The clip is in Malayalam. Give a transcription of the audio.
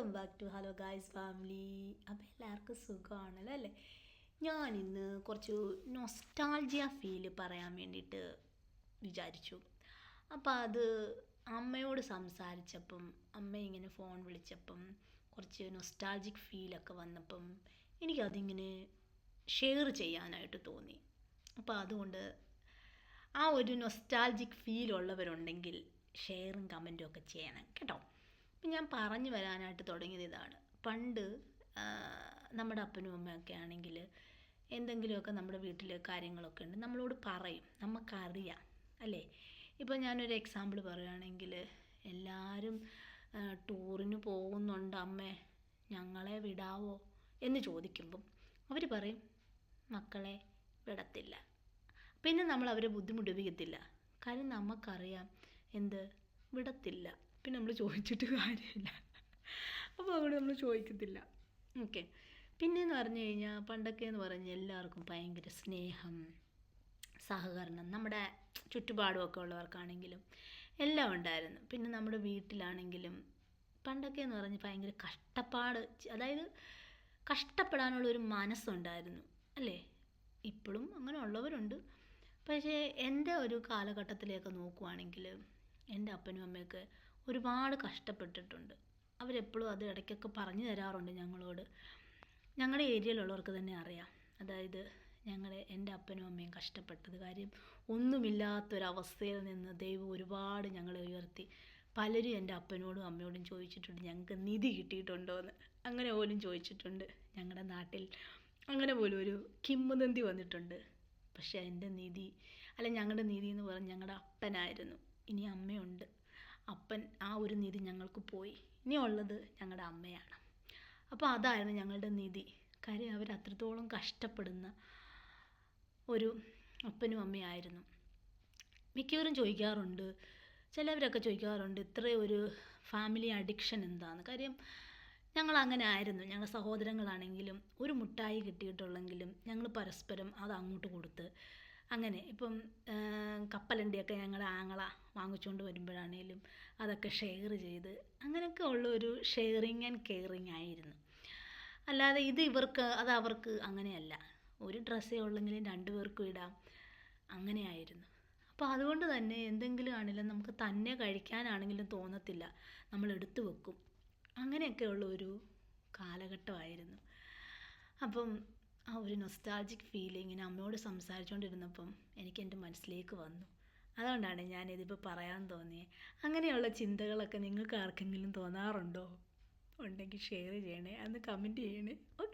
Welcome back to hello guys family. അപ്പോൾ എല്ലാവർക്കും സുഖമാണല്ലോ അല്ലേ? ഞാനിന്ന് കുറച്ച് നൊസ്റ്റാൾജിയ ഫീല് പറയാൻ വേണ്ടിയിട്ട് വിചാരിച്ചു. അപ്പോൾ അത് അമ്മയോട് സംസാരിച്ചപ്പം അമ്മ ഇങ്ങനെ ഫോൺ വിളിച്ചപ്പം കുറച്ച് നൊസ്റ്റാൾജിക് ഫീലൊക്കെ വന്നപ്പം എനിക്കതിങ്ങനെ ഷെയർ ചെയ്യാനായിട്ട് തോന്നി. അപ്പോൾ അതുകൊണ്ട് ആ ഒരു നൊസ്റ്റാൾജിക് ഫീൽ ഉള്ളവരുണ്ടെങ്കിൽ ഷെയറും കമൻറ്റും ഒക്കെ ചെയ്യണം കേട്ടോ. അപ്പം ഞാൻ പറഞ്ഞു വരാനായിട്ട് തുടങ്ങിയത് ഇതാണ്. പണ്ട് നമ്മുടെ അപ്പനും അമ്മയൊക്കെ ആണെങ്കിൽ എന്തെങ്കിലുമൊക്കെ നമ്മുടെ വീട്ടിൽ കാര്യങ്ങളൊക്കെ ഉണ്ട്, നമ്മളോട് പറയും, നമുക്കറിയാം അല്ലേ. ഇപ്പോൾ ഞാനൊരു എക്സാമ്പിൾ പറയുകയാണെങ്കിൽ, എല്ലാവരും ടൂറിന് പോകുന്നുണ്ട് അമ്മേ, ഞങ്ങളെ വിടാവോ എന്ന് ചോദിക്കുമ്പം അവർ പറയും മക്കളെ വിടത്തില്ല. പിന്നെ നമ്മൾ അവരെ ബുദ്ധിമുട്ടിപ്പിക്കത്തില്ല, കാര്യം നമുക്കറിയാം എന്ത് വിടത്തില്ല. പിന്നെ നമ്മൾ ചോദിച്ചിട്ട് കാര്യമില്ല, അപ്പോൾ അതുകൊണ്ട് നമ്മൾ ചോദിക്കത്തില്ല. ഓക്കെ. പിന്നെയെന്ന് പറഞ്ഞു കഴിഞ്ഞാൽ പണ്ടൊക്കെ എന്ന് പറഞ്ഞാൽ എല്ലാവർക്കും ഭയങ്കര സ്നേഹം, സഹകരണം, നമ്മുടെ ചുറ്റുപാടുമൊക്കെ ഉള്ളവർക്കാണെങ്കിലും എല്ലാം ഉണ്ടായിരുന്നു. പിന്നെ നമ്മുടെ വീട്ടിലാണെങ്കിലും പണ്ടൊക്കെ എന്ന് പറഞ്ഞാൽ ഭയങ്കര കഷ്ടപ്പാട്, അതായത് കഷ്ടപ്പെടാനുള്ളൊരു മനസ്സുണ്ടായിരുന്നു അല്ലേ. ഇപ്പോഴും അങ്ങനെ ഉള്ളവരുണ്ട്. പക്ഷേ എൻ്റെ ഒരു കാലഘട്ടത്തിലേക്ക് നോക്കുവാണെങ്കിൽ എൻ്റെ അപ്പനും അമ്മയൊക്കെ ഒരുപാട് കഷ്ടപ്പെട്ടിട്ടുണ്ട്. അവരെപ്പോഴും അത് ഇടയ്ക്കൊക്കെ പറഞ്ഞു തരാറുണ്ട് ഞങ്ങളോട്. ഞങ്ങളുടെ ഏരിയയിലുള്ളവർക്ക് തന്നെ അറിയാം, അതായത് എൻ്റെ അപ്പനും അമ്മയും കഷ്ടപ്പെട്ടത്. കാര്യം ഒന്നുമില്ലാത്തൊരവസ്ഥയിൽ നിന്ന് ദൈവം ഒരുപാട് ഞങ്ങളെ ഉയർത്തി. പലരും എൻ്റെ അപ്പനോടും അമ്മയോടും ചോദിച്ചിട്ടുണ്ട് ഞങ്ങൾക്ക് നിധി കിട്ടിയിട്ടുണ്ടോ എന്ന്. അങ്ങനെ പോലും ചോദിച്ചിട്ടുണ്ട്. ഞങ്ങളുടെ നാട്ടിൽ അങ്ങനെ പോലും ഒരു കിംവദന്തി വന്നിട്ടുണ്ട്. പക്ഷേ ഞങ്ങളുടെ നിധി എന്ന് പറഞ്ഞ് ഞങ്ങളുടെ അപ്പനായിരുന്നു. ഇനി അമ്മയുണ്ട്. അപ്പൻ ആ ഒരു നിധി ഞങ്ങൾക്ക് പോയി, ഇനിയുള്ളത് ഞങ്ങളുടെ അമ്മയാണ്. അപ്പോൾ അതായിരുന്നു ഞങ്ങളുടെ നിധി. കാര്യം അവർ അത്രത്തോളം കഷ്ടപ്പെടുന്ന ഒരു അപ്പനും അമ്മയായിരുന്നു. മിക്കവരും ചോദിക്കാറുണ്ട്, ചിലവരൊക്കെ ചോദിക്കാറുണ്ട് ഇത്രയൊരു ഫാമിലി അഡിക്ഷൻ എന്താണെന്ന്. കാര്യം ഞങ്ങളങ്ങനെ ആയിരുന്നു. ഞങ്ങൾ സഹോദരങ്ങളാണെങ്കിലും ഒരു മുട്ടായി കിട്ടിയിട്ടുള്ളെങ്കിലും ഞങ്ങൾ പരസ്പരം അത് അങ്ങോട്ട് കൊടുത്ത്, അങ്ങനെ. ഇപ്പം കപ്പലണ്ടിയൊക്കെ ഞങ്ങളുടെ ആങ്ങള വാങ്ങിച്ചുകൊണ്ട് വരുമ്പോഴാണേലും അതൊക്കെ ഷെയർ ചെയ്ത്, അങ്ങനെയൊക്കെ ഉള്ളൊരു ഷെയറിങ് ആൻഡ് കെയറിങ് ആയിരുന്നു. അല്ലാതെ അത് അവർക്ക് അങ്ങനെയല്ല. ഒരു ഡ്രസ്സേ ഉള്ളെങ്കിലും 2 പേർക്കും ഇടാം, അങ്ങനെയായിരുന്നു. അപ്പോൾ അതുകൊണ്ട് തന്നെ എന്തെങ്കിലും ആണെങ്കിലും നമുക്ക് തന്നെ കഴിക്കാനാണെങ്കിലും തോന്നത്തില്ല, നമ്മൾ എടുത്തു വെക്കും. അങ്ങനെയൊക്കെയുള്ള ഒരു കാലഘട്ടമായിരുന്നു. അപ്പം ആ ഒരു നൊസ്റ്റാൾജിക് ഫീലിങ്ങിന് അമ്മയോട് സംസാരിച്ചുകൊണ്ടിരുന്നപ്പം എനിക്ക് എൻ്റെ മനസ്സിലേക്ക് വന്നു. അതുകൊണ്ടാണ് ഞാനിതിപ്പോൾ പറയാൻ തോന്നിയത്. അങ്ങനെയുള്ള ചിന്തകളൊക്കെ നിങ്ങൾക്ക് ആർക്കെങ്കിലും തോന്നാറുണ്ടോ? ഉണ്ടെങ്കിൽ ഷെയർ ചെയ്യണേ, അന്ന് കമൻറ്റ് ചെയ്യണേ. ഓക്കെ.